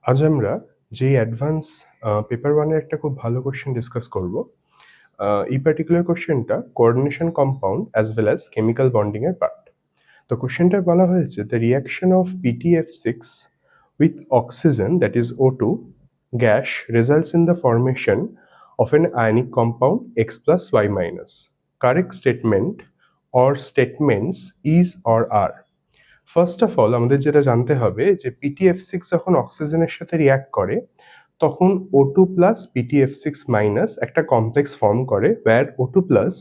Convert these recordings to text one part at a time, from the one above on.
আজ আমরা যে অ্যাডভান্স পেপার ওয়ানের একটা খুব ভালো কোশ্চেন ডিসকাস করব। এই পার্টিকুলার কোশ্চেনটা coordination compound as well as chemical bonding এর পার্ট। তো কোশ্চেনটায় বলা হয়েছে the reaction of PTF6 with oxygen, that is O2 gas, results in the formation of an ionic compound X plus Y minus. Correct statement or statements is or are. First of all আমাদের যেটা জানতে হবে যে PTF6 যখন অক্সিজেনের সাথে react করে তখন O2 প্লাস PTF6 মাইনাস একটা কমপ্লেক্স ফর্ম করে where O2 plus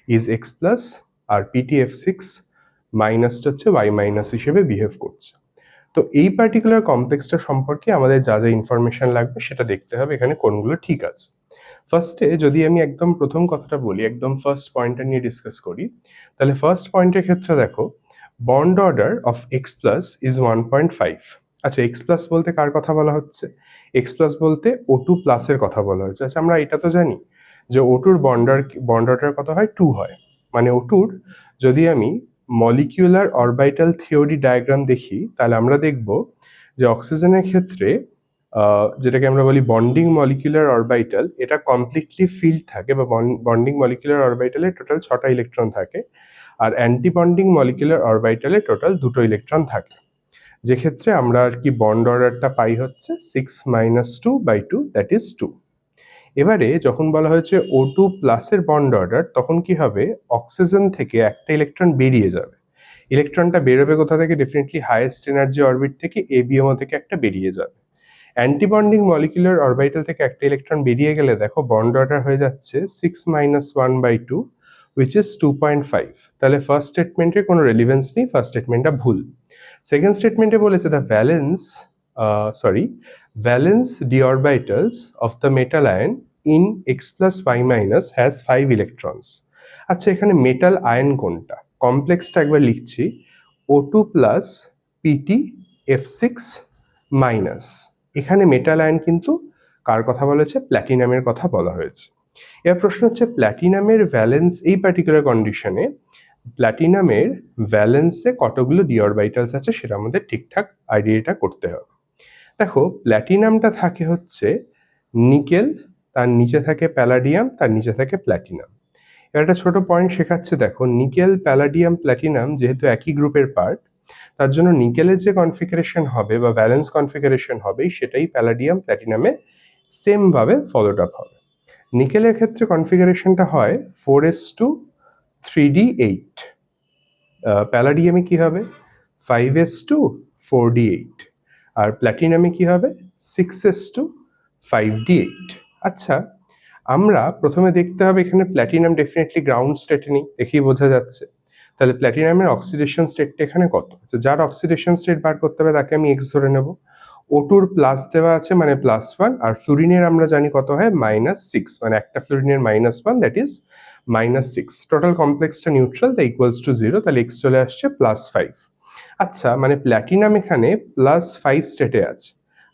is X plus আর PTF6 মাইনাসটা হচ্ছে Y মাইনাস হিসেবে বিহেভ করছে। তো এই পার্টিকুলার কমপ্লেক্সটা সম্পর্কে আমাদের যা যা ইনফরমেশন লাগবে সেটা দেখতে হবে এখানে কোনগুলো ঠিক আছে। ফার্স্টে যদি আমি একদম প্রথম কথাটা বলি, একদম ফার্স্ট পয়েন্টটা নিয়ে ডিসকাস করি, তাহলে ফার্স্ট পয়েন্টের ক্ষেত্রে দেখো bond order of x plus is 1.5। আচ্ছা, এক্স প্লাস বলতে কার কথা বলা হচ্ছে? এক্স প্লাস বলতে O2 প্লাসের কথা বলা হচ্ছে। আচ্ছা, আমরা এটা তো জানি যে O2র বন্ড অর্ডার কত হয়? 2 হয়। মানে O2র যদি আমি মলিকিউলার অরবিটাল থিওরি ডায়াগ্রাম দেখি তাহলে আমরা দেখব যে অক্সিজেনের ক্ষেত্রে যেটাকে আমরা বলি বন্ডিং মলিকিউলার অরবিটাল, এটা কমপ্লিটলি ফিল্ড থাকে বা বন্ডিং মলিকিউলার অরবিটালে টোটাল 6টা ইলেকট্রন থাকে, আর অ্যান্টি বন্ডিং মলিকিউলার অরবিটালে টোটাল 2টো ইলেকট্রন থাকে, যে ক্ষেত্রে আমরা আর কি বন্ড অর্ডারটা পাই হচ্ছে 6-2/2, দ্যাট ইজ 2। এবারে যখন বলা হয়েছে O2 প্লাসের বন্ড অর্ডার, তখন কি হবে? অক্সিজেন থেকে একটা ইলেকট্রন বেরিয়ে যাবে। ইলেকট্রনটা বেরোবে কোথা থেকে? ডেফিনেটলি হাইয়েস্ট এনার্জি অরবিট থেকে, ABMO থেকে একটা বেরিয়ে যাবে। অ্যান্টিবন্ডিং মলিকুলার অরবিটাল থেকে একটা ইলেকট্রন বেরিয়ে গেলে দেখো বন্ড অর্ডার হয়ে যাচ্ছে 6-1/2, which is 2.5। তাহলে ফার্স্ট স্টেটমেন্টের কোনো রেলিভেন্স নেই, ফার্স্ট স্টেটমেন্টটা ভুল। সেকেন্ড স্টেটমেন্টে বলেছে the valence d orbitals of the metal ion in X plus Y minus has 5 electrons। আচ্ছা, এখানে মেটাল আয়ন কোনটা? কমপ্লেক্সটা একবার লিখছি, O2 প্লাস PTF6 মাইনাস। এখানে মেটাল আয়ন কিন্তু কার কথা বলেছে? প্ল্যাটিনামের কথা বলা হয়েছে। এবার প্রশ্ন হচ্ছে প্ল্যাটিনামের ভ্যালেন্স, এই পার্টিকুলার কন্ডিশনে প্ল্যাটিনামের ভ্যালেন্সে কতগুলো ডি অরবিটালস আছে সেটা আমাদের ঠিকঠাক আইডিয়াটা করতে হবে। দেখো, প্ল্যাটিনামটা থাকে হচ্ছে নিকেল, তার নিচে থাকে প্যালাডিয়াম, তার নিচে থাকে প্ল্যাটিনাম। এবার একটা ছোট পয়েন্ট শেখাচ্ছে, দেখো নিকেল, প্যালাডিয়াম, প্ল্যাটিনাম যেহেতু একই গ্রুপের পার্ট, তার জন্য নিকেলের যে কনফিগারেশন হবে বা ভ্যালেন্স কনফিগারেশন হবে সেটাই প্যালাডিয়াম প্ল্যাটিনামে সেম ভাবে ফলোড আপ হবে। নিকেলের ক্ষেত্রে কনফিগারেশনটা হয় 4s2 3d8, প্যালাডিয়ামে কি হবে 5s2 4d8, আর প্ল্যাটিনামে কি হবে 6s2 5d8। আচ্ছা, আমরা প্রথমে দেখতে হবে এখানে প্ল্যাটিনাম ডেফিনেটলি গ্রাউন্ড স্টেটে নেই, দেখেই বোঝা যাচ্ছে। তাহলে প্ল্যাটিনামের অক্সিডেশন স্টেটটা এখানে কত? যার অক্সিডেশন স্টেট বার করতে হবে তাকে আমি এক্স ধরে নেব। O2র প্লাস দেওয়া আছে মানে +1, আর ফ্লুরিনের আমরা জানি কত হয় -6, মানে একটা ফ্লুরিনের -1, দ্যাট ইজ -6। টোটাল কমপ্লেক্সটা নিউট্রাল, তাই ইকুয়ালস টু 0, তাহলে এক্স চলে আসছে +5। আচ্ছা, মানে প্ল্যাটিনাম এখানে +5 স্টেটে আছে।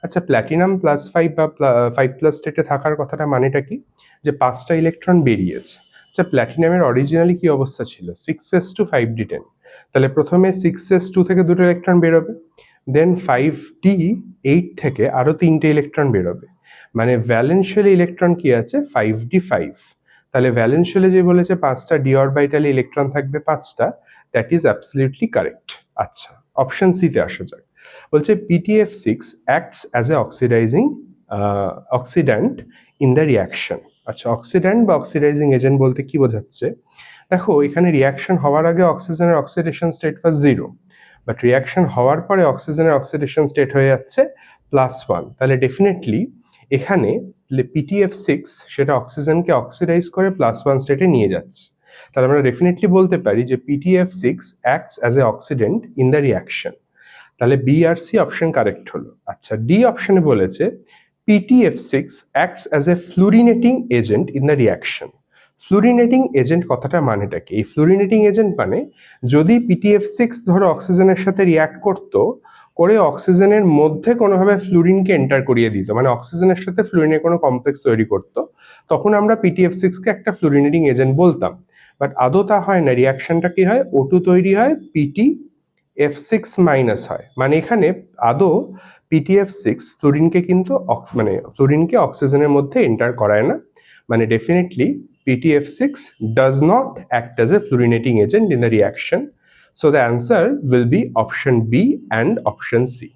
আচ্ছা, প্ল্যাটিনাম +5 বা 5+ স্টেটে থাকার কথাটা মানেটা কি? যে 5টা ইলেকট্রন বেরিয়েছে। আচ্ছা, প্ল্যাটিনামের অরিজিনালি কি অবস্থা ছিল? 6s2 5d10। তাহলে প্রথমে 6s2 থেকে দুটো ইলেকট্রন বেরোবে, দেন 5d8 থেকে আরো 3টে ইলেকট্রন বেরোবে, মানে ভ্যালেন্সিয়ালি ইলেকট্রন কি আছে? 5d5। তাহলে ভ্যালেন্সিয়ালি যে বলেছে 5টা ডি অরবিটালে ইলেকট্রন থাকবে 5টা, দ্যাট ইজ অ্যাবসলিউটলি কারেক্ট। আচ্ছা, অপশন সি তে আসা যাক। বলছে PTF6 acts as a oxidant in the reaction। আচ্ছা, অক্সিড্যান্ট বা অক্সিডাইজিং এজেন্ট বলতে কি বোঝাচ্ছে? দেখো, এখানে রিয়াকশন হওয়ার আগে অক্সিজেনের oxidation state was 0, but reaction হওয়ার পরে অক্সিজেনের অক্সিডেশন স্টেট হয়ে যাচ্ছে +1। তাহলে ডেফিনেটলি এখানে PTF6 সেটা অক্সিজেনকে অক্সিডাইজ করে +1 স্টেটে নিয়ে যাচ্ছে। তাহলে আমরা ডেফিনেটলি বলতে পারি যে PTF6 acts as a oxidant in the reaction। তাহলে বি আর সি অপশন কারেক্ট হলো। আচ্ছা, ডি অপশনে বলেছে PTF6 acts as a fluorinating agent in the reaction। Fluorinating agent কথাটা মানেটা কি? এই ফ্লুরিনেটিং এজেন্ট মানে যদি PTF6 ধরো অক্সিজেনের সাথে রিয়াক্ট করে অক্সিজেনের মধ্যে কোনোভাবে ফ্লুরিনকে এন্টার করিয়ে দিত, মানে অক্সিজেনের সাথে ফ্লুরিনের কোনো কমপ্লেক্স তৈরি করতো, তখন আমরা PTF6 কে একটা ফ্লুরিনেটিং এজেন্ট বলতাম। বাট আদৌ তা হয় না, রিয়াকশনটা কি হয়? O2 তৈরি হয়, PTF6 মাইনাস হয়, মানে এখানে আদৌ PTF6 ফ্লোরিনকে কিন্তু মানে ফ্লোরিনকে অক্সিজেনের মধ্যে এন্টার করায় না, মানে definitely PTF6 does not act as a fluorinating agent in the reaction. So the answer will be option B and option C.